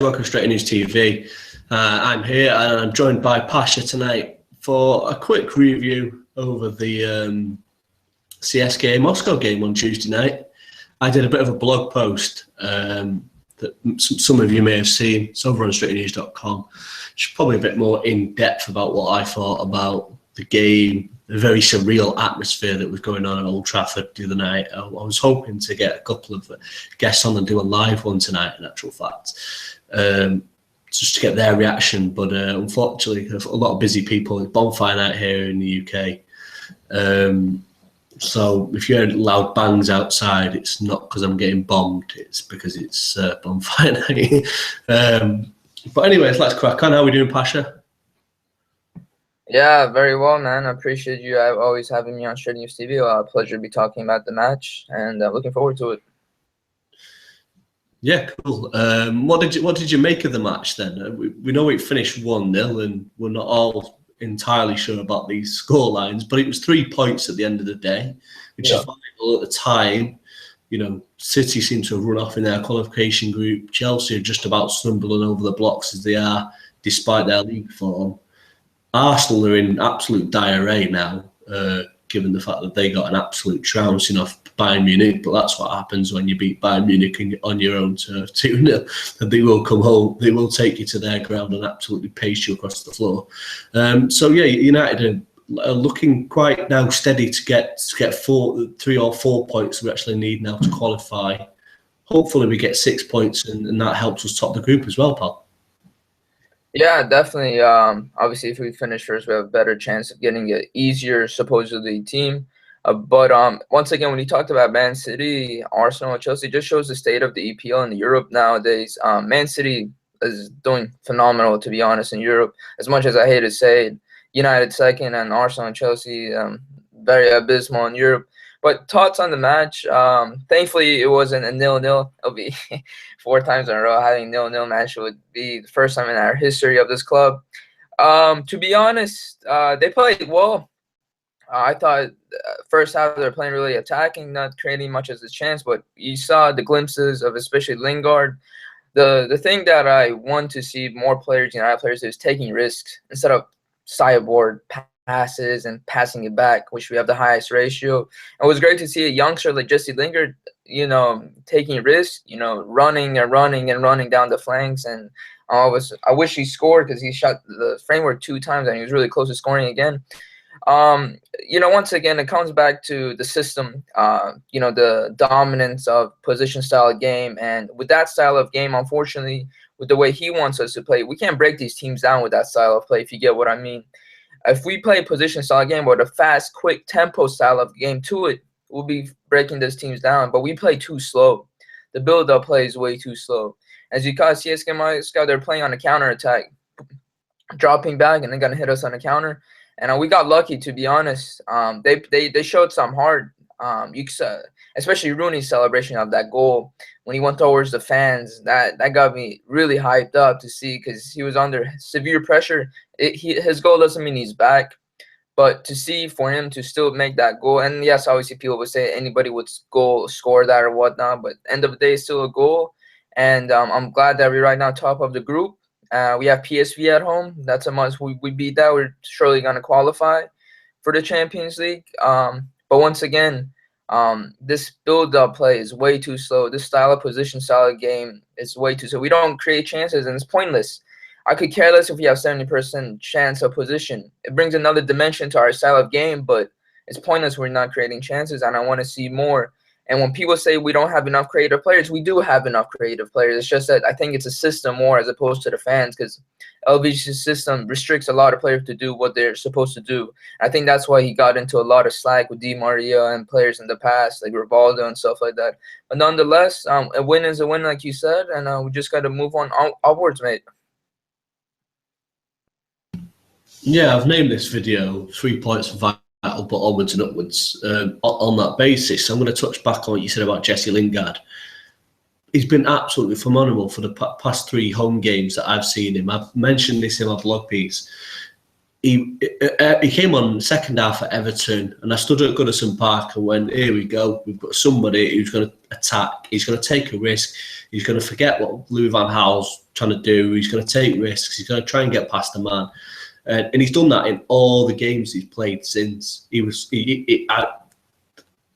Welcome Straight News TV. I'm here and I'm joined by Pasha tonight for a quick review over the CSKA Moscow game on Tuesday night. I did a bit of a blog post that some of you may have seen. It's over on straightnews.com. It's probably a bit more in-depth about what I thought about the game, the very surreal atmosphere that was going on at Old Trafford the other night. I was hoping to get a couple of guests on and do a live one tonight, in actual fact. Just to get their reaction, but unfortunately a lot of busy people. It's bonfire night here in the UK, so if you hear loud bangs outside, it's not because I'm getting bombed, it's because it's bonfire night. But anyways, let's crack on. How are we doing, Pasha? Yeah, very well, man. I appreciate you always having me on Straight News TV. Pleasure to be talking about the match, and looking forward to it. Yeah, cool. What did you make of the match then? We know it finished 1-0, and we're not all entirely sure about these score lines, but it was 3 points at the end of the day, which is valuable at the time. You know, City seem to have run off in their qualification group. Chelsea are just about stumbling over the blocks as they are, despite their league form. Arsenal are in absolute disarray now, given the fact that they got an absolute trouncing off Bayern Munich, but that's what happens when you beat Bayern Munich on your own turf 2-0. And they will come home, they will take you to their ground and absolutely pace you across the floor. So yeah, United are looking quite now steady to get 3 or 4 points we actually need now to qualify. Hopefully we get 6 points and that helps us top the group as well, pal. Yeah, definitely. Obviously, if we finish first, we have a better chance of getting an easier, supposedly, team. But once again, when you talked about Man City, Arsenal, and Chelsea, it just shows the state of the EPL in Europe nowadays. Man City is doing phenomenal, to be honest, in Europe. As much as I hate to say it, United second, and Arsenal and Chelsea very abysmal in Europe. But thoughts on the match? Thankfully, it wasn't a 0-0. It'll be 4 times in a row having 0-0 match. It would be the first time in our history of this club. To be honest, they played well. I thought first half they were playing really attacking, not creating much as a chance. But you saw the glimpses of especially Lingard. The thing that I want to see more players, United players, is taking risks instead of sideboard passes and passing it back, which we have the highest ratio. It was great to see a youngster like Jesse Lingard, taking risks, running down the flanks. And I wish he scored because he shot the framework 2 times and he was really close to scoring again. Once again, it comes back to the system, the dominance of position style of game. And with that style of game, unfortunately, with the way he wants us to play, we can't break these teams down with that style of play, if you get what I mean. If we play position style game with a fast, quick tempo style of game to it, we'll be breaking those teams down. But we play too slow. The build-up play is way too slow. As you call CSKA Moscow, they're playing on a counter-attack, dropping back, and they're going to hit us on a counter. And we got lucky, to be honest. They showed some heart. Especially Rooney's celebration of that goal when he went towards the fans. That got me really hyped up to see, because he was under severe pressure. His goal doesn't mean he's back, but to see for him to still make that goal, and yes, obviously people would say anybody would score that or whatnot, but end of the day, it's still a goal. And I'm glad that we're right now top of the group. We have PSV at home. That's a must. We beat that, we're surely going to qualify for the Champions League. But once again, this build-up play is way too slow. This style of position, style of game is way too slow. We don't create chances, and it's pointless. I could care less if we have 70% chance of position. It brings another dimension to our style of game, but it's pointless. We're not creating chances, and I want to see more. And when people say we don't have enough creative players, we do have enough creative players. It's just that I think it's a system more as opposed to the fans, because LVG's system restricts a lot of players to do what they're supposed to do. I think that's why he got into a lot of slack with Di Maria and players in the past, like Rivaldo and stuff like that. But nonetheless, a win is a win, like you said, and we just got to move on upwards, mate. Yeah, I've named this video 3 points for vital, but onwards and upwards. On that basis, I'm going to touch back on what you said about Jesse Lingard. He's been absolutely phenomenal for the past 3 home games that I've seen him. I've mentioned this in my blog piece. he came on second half at Everton, and I stood at Goodison Park and went, here we go, we've got somebody who's going to attack, he's going to take a risk, he's going to forget what Louis van Gaal's trying to do, he's going to take risks, he's going to try and get past the man. And he's done that in all the games he's played since.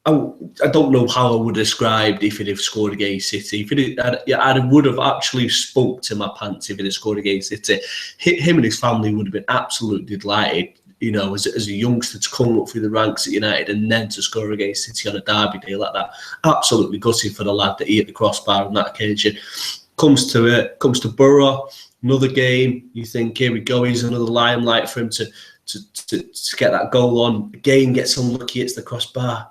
I don't know how I would have described if he'd have scored against City. I would have actually spunk to my pants if he'd have scored against City. Him and his family would have been absolutely delighted, you know, as a youngster to come up through the ranks at United and then to score against City on a derby day like that. Absolutely gutted for the lad that he hit the crossbar on that occasion. Comes to Borough, another game. You think, here we go, here's another limelight for him to get that goal on. Again, gets unlucky, hits the crossbar.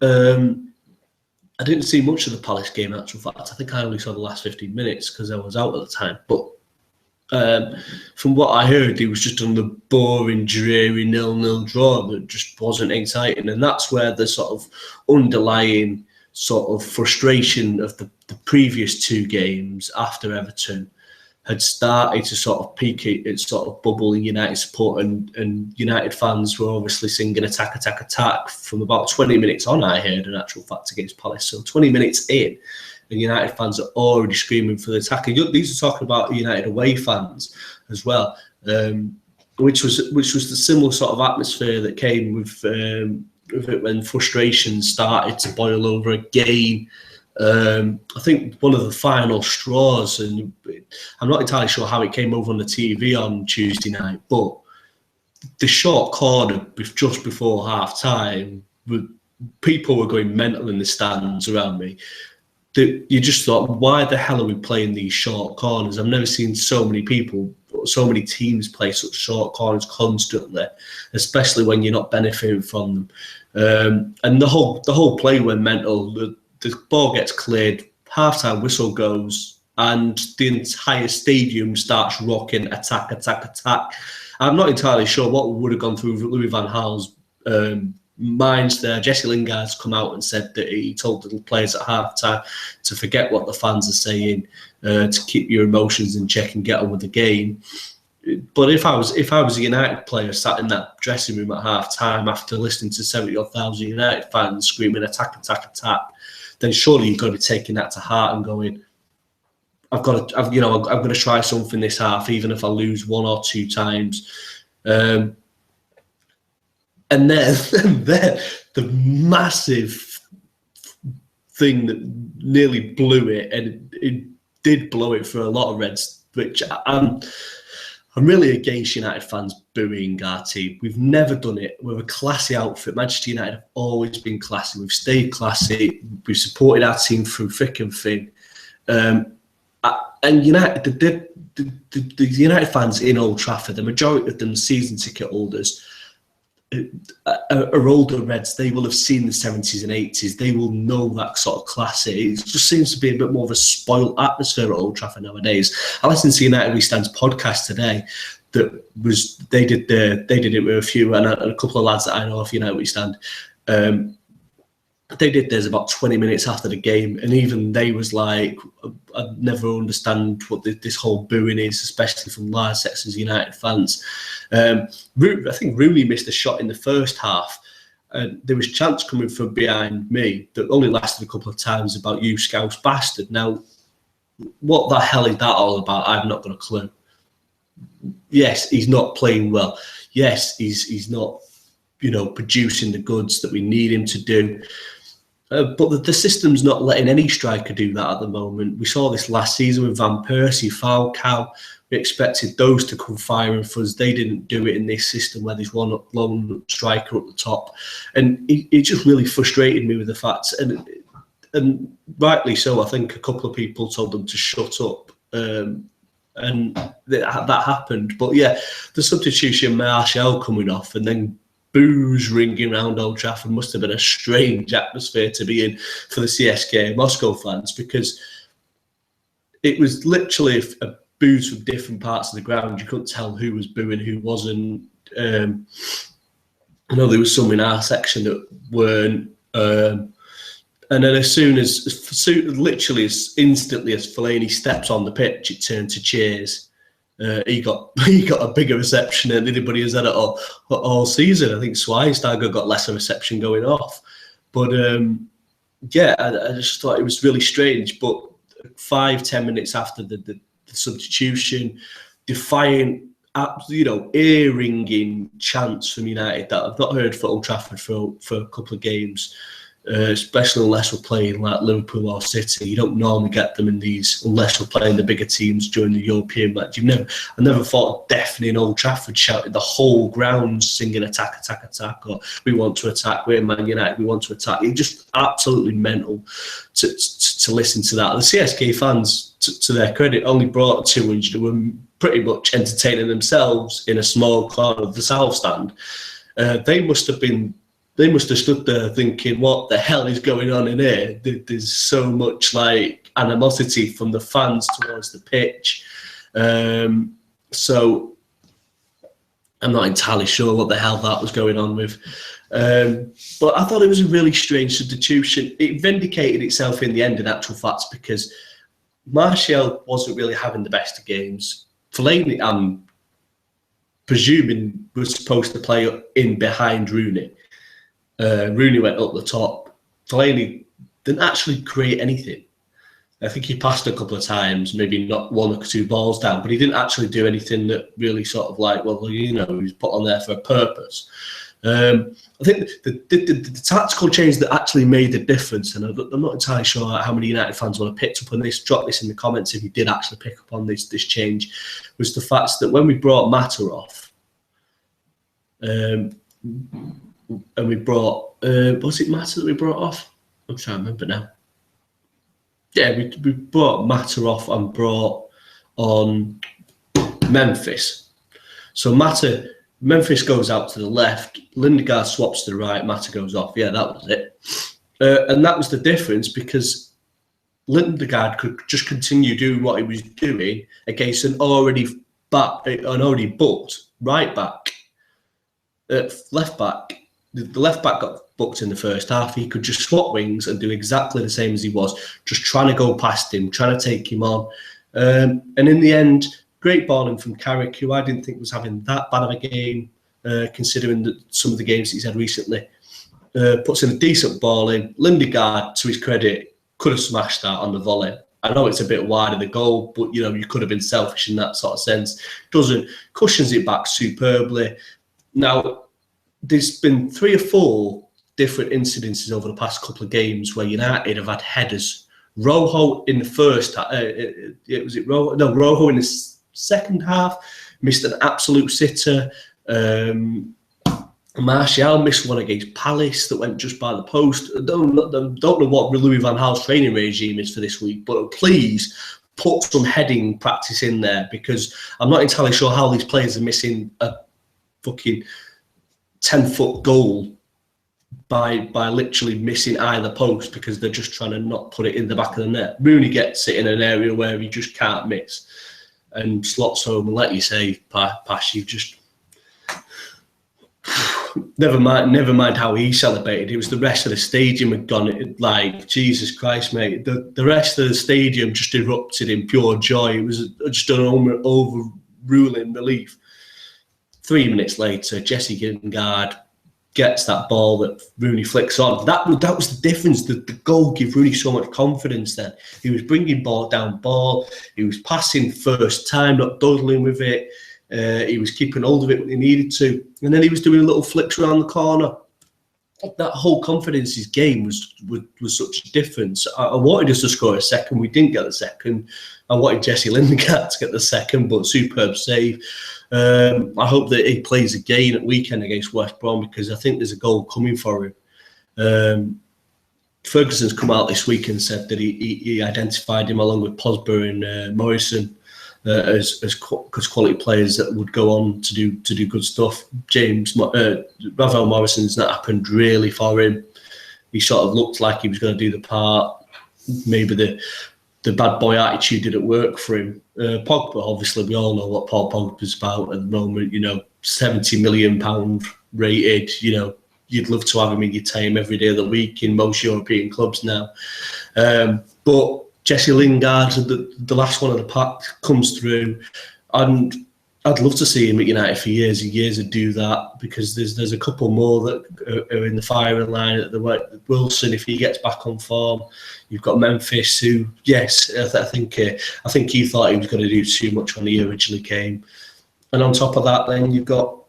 I didn't see much of the Palace game, in actual fact. I think I only saw the last 15 minutes because I was out at the time. But from what I heard, he was just on the boring, dreary 0-0 draw that just wasn't exciting. And that's where the sort of underlying sort of frustration of the previous two games after Everton had started to sort of peak its sort of bubble in United support, and United fans were obviously singing attack, attack, attack from about 20 minutes on, I heard, in actual fact, against Palace. So 20 minutes in, and United fans are already screaming for the attack. And these are talking about United away fans as well, which was the similar sort of atmosphere that came with it when frustration started to boil over again. I think one of the final straws, and I'm not entirely sure how it came over on the TV on Tuesday night, but the short corner just before half time, people were going mental in the stands around me. You just thought, why the hell are we playing these short corners? I've never seen so many teams play such short corners constantly, especially when you're not benefiting from them. And the whole play went mental. The ball gets cleared, half-time whistle goes, and the entire stadium starts rocking, attack, attack, attack. I'm not entirely sure what would have gone through Louis van Gaal's minds there. Jesse Lingard's come out and said that he told the players at half-time to forget what the fans are saying, to keep your emotions in check and get on with the game. But if I was a United player sat in that dressing room at half-time after listening to 70,000 United fans screaming attack, attack, attack, then surely you've got to be taking that to heart and going, I'm going to try something this half, even if I lose one or two times. And then the massive thing that nearly blew it, and it did blow it for a lot of Reds, which I'm really against United fans booing our team. We've never done it. We're a classy outfit. Manchester United have always been classy. We've stayed classy. We've supported our team through thick and thin. And United, the United fans in Old Trafford, the majority of them season ticket holders, are older Reds. They will have seen the 70s and 80s. They will know that sort of classy. It just seems to be a bit more of a spoiled atmosphere at Old Trafford nowadays. I listened to United We Stand's podcast today. They did it with a few and a couple of lads that I know of United We Stand. They did theirs about 20 minutes after the game, and even they was like, I never understand what this whole booing is, especially from large sections of United fans. I think Rooney missed a shot in the first half, and there was chants coming from behind me that only lasted a couple of times about you Scouse bastard. Now, what the hell is that all about? I've not got a clue. Yes, he's not playing well. Yes, he's not, producing the goods that we need him to do. But the system's not letting any striker do that at the moment. We saw this last season with Van Persie, Falcao. We expected those to come firing for us. They didn't do it in this system where there's one lone striker at the top. And it just really frustrated me with the fact, and rightly so, I think a couple of people told them to shut up. And that happened. But yeah, the substitution, Martial coming off, and then boos ringing around Old Trafford must have been a strange atmosphere to be in for the CSKA Moscow fans, because it was literally a boos from different parts of the ground. You couldn't tell who was booing, who wasn't. I know there was some in our section that weren't. And then literally as instantly as Fellaini steps on the pitch, it turned to cheers. He got a bigger reception than anybody has had all season. I think Schweinsteiger got lesser reception going off. But I just thought it was really strange. But 5-10 minutes after the substitution, defiant, ear-ringing chants from United that I've not heard for Old Trafford for a couple of games. Especially unless we're playing like Liverpool or City. You don't normally get them in these unless we're playing the bigger teams during the European match. I never thought deafening Old Trafford shouted the whole ground singing attack, attack, attack, or we want to attack, we're Man United, we want to attack. It's just absolutely mental to listen to that. The CSK fans, to their credit, only brought 200 who were pretty much entertaining themselves in a small corner of the South Stand. They must have stood there thinking, what the hell is going on in here? There's so much like animosity from the fans towards the pitch. So I'm not entirely sure what the hell that was going on with. But I thought it was a really strange substitution. It vindicated itself in the end, in actual facts, because Martial wasn't really having the best of games. Fellaini, I'm presuming, was supposed to play in behind Rooney. Rooney went up the top. Fellaini didn't actually create anything. I think he passed a couple of times, maybe not one or two balls down, but he didn't actually do anything that really sort of like, he was put on there for a purpose. I think the tactical change that actually made the difference, and I'm not entirely sure how many United fans will have picked up on this, drop this in the comments if you did actually pick up on this change, was the fact that when we brought Mata off, and we brought, was it Mata that we brought off? I'm trying to remember now. Yeah, we brought Mata off and brought on Memphis. So Memphis goes out to the left, Lingard swaps to the right, Mata goes off. Yeah, that was it. And that was the difference, because Lingard could just continue doing what he was doing against an already booked right back, left back. The left back got booked in the first half. He could just swap wings and do exactly the same as he was, just trying to go past him, trying to take him on. And in the end, great balling from Carrick, who I didn't think was having that bad of a game, considering some of the games he's had recently. Puts in a decent ball in. Lingard, to his credit, could have smashed that on the volley. I know it's a bit wide of the goal, but you could have been selfish in that sort of sense. Doesn't, cushions it back superbly. Now, there's been 3 or 4 different incidences over the past couple of games where United have had headers. Rojo in the first half, Rojo in the second half missed an absolute sitter. Martial missed one against Palace that went just by the post. I don't know what Louis van Gaal's training regime is for this week, but please put some heading practice in there, because I'm not entirely sure how these players are missing a fucking 10-foot goal by literally missing either post because they're just trying to not put it in the back of the net. Rooney gets it in an area where he just can't miss and slots home. And like you say, Pasha, you just never mind how he celebrated. It was the rest of the stadium had gone like, Jesus Christ, mate. The rest of the stadium just erupted in pure joy. It was just an overruling relief. 3 minutes later, Jesse Lingard gets that ball that Rooney flicks on. That was the difference. The goal gave Rooney so much confidence then. He was bringing ball down ball. He was passing first time, not dawdling with it. He was keeping hold of it when he needed to. And then he was doing little flicks around the corner. That whole confidence his game was such a difference. I wanted us to score a second. We didn't get the second. I wanted Jesse Lingard to get the second, but superb save. I hope that he plays again at weekend against West Brom, because I think there's a goal coming for him. Ferguson's come out this week and said that he identified him along with Pogba and Morrison as quality players that would go on to do good stuff. Ravel Morrison's not happened really for him. He sort of looked like he was going to do the part. Maybe the bad boy attitude didn't work for him. Pogba, obviously, we all know what Paul Pogba's about at the moment. £70 million rated. You'd love to have him in your team every day of the week in most European clubs now. But Jesse Lingard, the last one of the pack, comes through. And I'd love to see him at United for years and years and do that, because there's a couple more that are in the firing line at the way. Wilson, if he gets back on form, you've got Memphis, who, yes, I think he thought he was going to do too much when he originally came, and on top of that, then you've got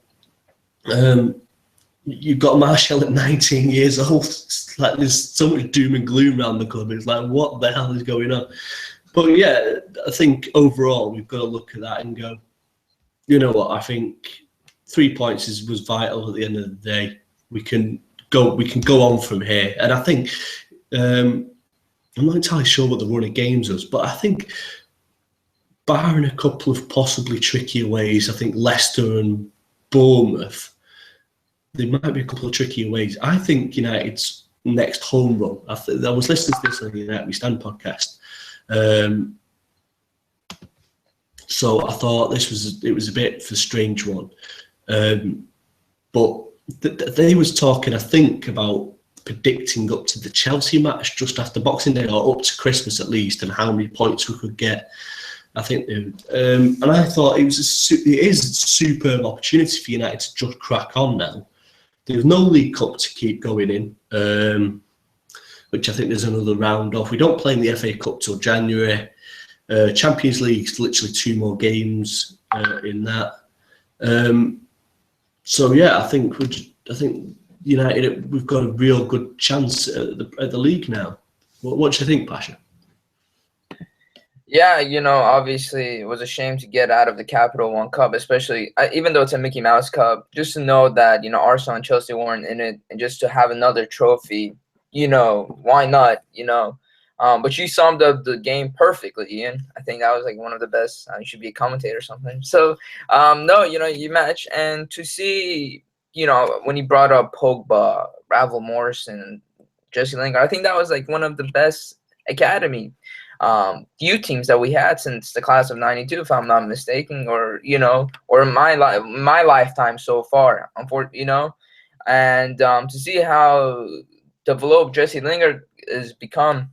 Martial at 19 years old. It's like there's so much doom and gloom around the club. It's like, what the hell is going on? But yeah, I think overall we've got to look at that and go, you know what? I think 3 points was vital at the end of the day. We can go on from here, and I think I'm not entirely sure what the run of games is, but I think barring a couple of possibly trickier ways, I think Leicester and Bournemouth, there might be a couple of trickier ways. I think United's next home run. I was listening to this on the United We Stand podcast. So I thought it was a bit of a strange one, but they was talking, I think, about predicting up to the Chelsea match just after Boxing Day, or up to Christmas at least, and how many points we could get. I think, and I thought it is a superb opportunity for United to just crack on now. There's no League Cup to keep going in, which I think there's another round off. We don't play in the FA Cup till January. Champions League's literally 2 more games in that. So yeah, I think United, we've got a real good chance at the league now. What do you think, Pasha? Yeah, obviously it was a shame to get out of the Capital One Cup, especially even though it's a Mickey Mouse Cup. Just to know that Arsenal and Chelsea weren't in it, and just to have another trophy, why not? But you summed up the game perfectly, Ian. I think that was like one of the best. You should be a commentator or something. So, no, you match. And to see, when he brought up Pogba, Ravel Morrison, Jesse Lingard, I think that was like one of the best academy youth teams that we had since the class of '92, if I'm not mistaken, or in my lifetime so far. And to see how developed Jesse Lingard has become.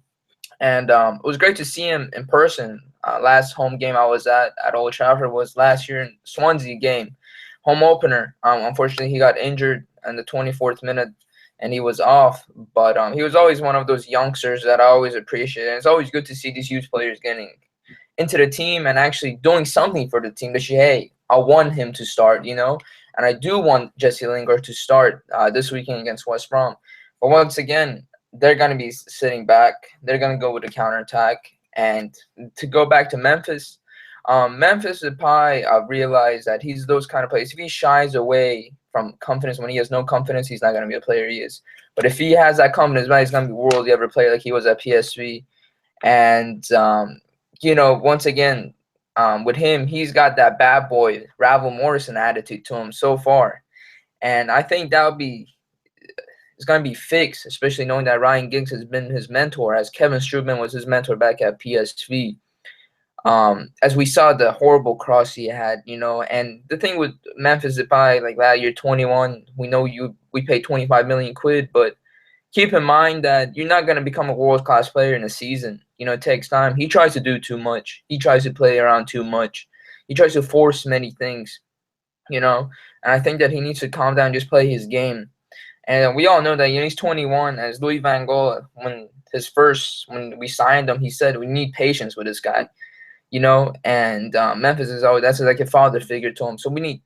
And it was great to see him in person. Last home game I was at Old Trafford was last year in Swansea game, home opener. Unfortunately, he got injured in the 24th minute, and he was off. But he was always one of those youngsters that I always appreciate. And it's always good to see these youth players getting into the team and actually doing something for the team. That hey, I want him to start, and I do want Jesse Lingard to start this weekend against West Brom. But once again, they're going to be sitting back. They're going to go with a counterattack. And to go back to Memphis, Memphis Depay, I've realized that he's those kind of players. If he shies away from confidence, when he has no confidence, he's not going to be a player he is. But if he has that confidence, he's going to be a world ever player like he was at PSV. And, once again, with him, he's got that bad boy, Ravel Morrison attitude to him so far. And I think that would be – it's going to be fixed, especially knowing that Ryan Giggs has been his mentor, as Kevin Strootman was his mentor back at PSV. As we saw the horrible cross he had, and the thing with Memphis Depay, like that, you're 21. We know we paid 25 million quid, but keep in mind that you're not going to become a world-class player in a season. It takes time. He tries to do too much. He tries to play around too much. He tries to force many things, and I think that he needs to calm down and just play his game. And we all know that he's 21. As Louis van Gaal, when we signed him, he said we need patience with this guy, And Memphis is that's like a father figure to him. So we need,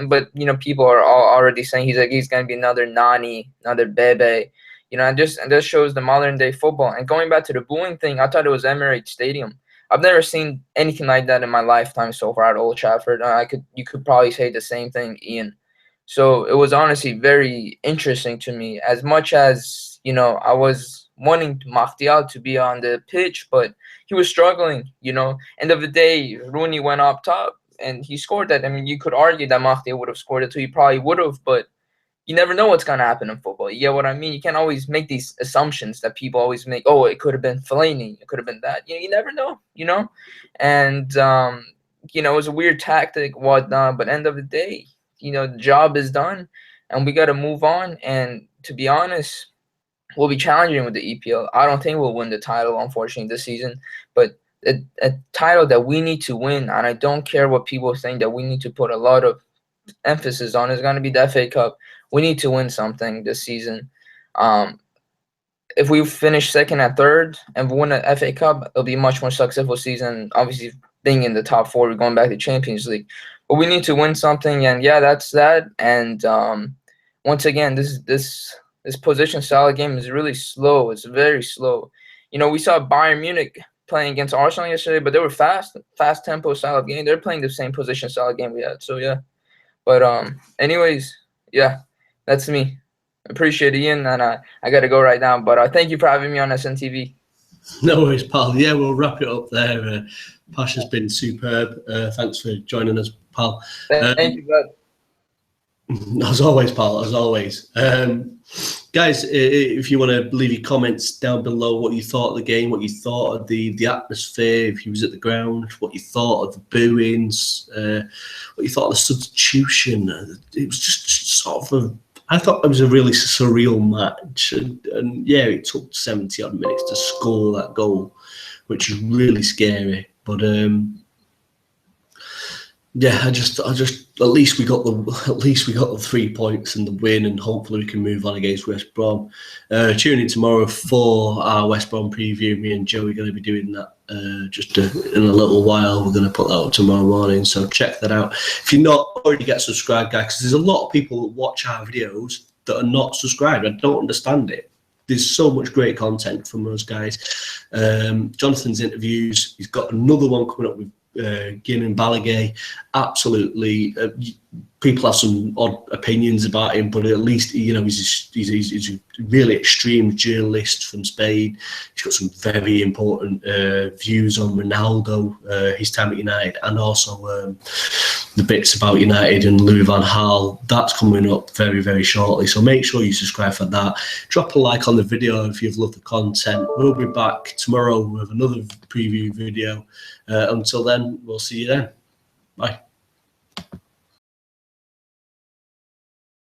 but people are already saying he's going to be another Nani, another Bebe, and this shows the modern day football. And going back to the booing thing, I thought it was Emirates Stadium. I've never seen anything like that in my lifetime so far at Old Trafford. You could probably say the same thing, Ian. So it was honestly very interesting to me. As much as, I was wanting Martial to be on the pitch, but he was struggling, End of the day, Rooney went up top and he scored that. I mean, you could argue that Martial would have scored it too. He probably would have, but you never know what's going to happen in football. You get what I mean? You can't always make these assumptions that people always make. Oh, it could have been Fellaini. It could have been that. You never know, And, it was a weird tactic, whatnot, but end of the day, the job is done and we got to move on. And to be honest, we'll be challenging with the EPL. I don't think we'll win the title, unfortunately, this season. But a title that we need to win, and I don't care what people think that we need to put a lot of emphasis on. Is going to be the FA Cup. We need to win something this season. If we finish second and third and win an FA Cup, it'll be a much more successful season. Obviously, being in the top four, we're going back to Champions League. But we need to win something, and yeah, that's that. And once again, this position style game is really slow. It's very slow. We saw Bayern Munich playing against Arsenal yesterday, but they were fast tempo style of game. They're playing the same position style game we had. So yeah. But anyways, yeah, that's me. Appreciate it, Ian, and I got to go right now. But thank you for having me on SNTV. No worries, pal. Yeah, we'll wrap it up there. Pasha's been superb. Thanks for joining us, pal. Thank you, bud. As always, pal, as always. Guys, if you want to leave your comments down below, what you thought of the game, what you thought of the atmosphere, if you was at the ground, what you thought of the booings, what you thought of the substitution. It was just sort of I thought it was a really surreal match. And yeah, it took 70-odd minutes to score that goal, which is really scary. But yeah, I just at least we got the 3 points and the win, and hopefully we can move on against West Brom. Tune in tomorrow for our West Brom preview. Me and Joe are going to be doing that in a little while. We're going to put that up tomorrow morning, so check that out. If you're not already, get subscribed, guys, because there's a lot of people that watch our videos that are not subscribed. I don't understand it. There's so much great content from those guys. Jonathan's interviews. He's got another one coming up with Ginn and Balaguer. Absolutely, people have some odd opinions about him, but at least he's a really extreme journalist from Spain. He's got some very important views on Ronaldo, his time at United, and also the bits about United and Louis van Gaal. That's coming up very, very shortly, so make sure you subscribe for that. Drop a like on the video if you've loved the content. We'll be back tomorrow with another preview video. Until then, we'll see you then. Bye.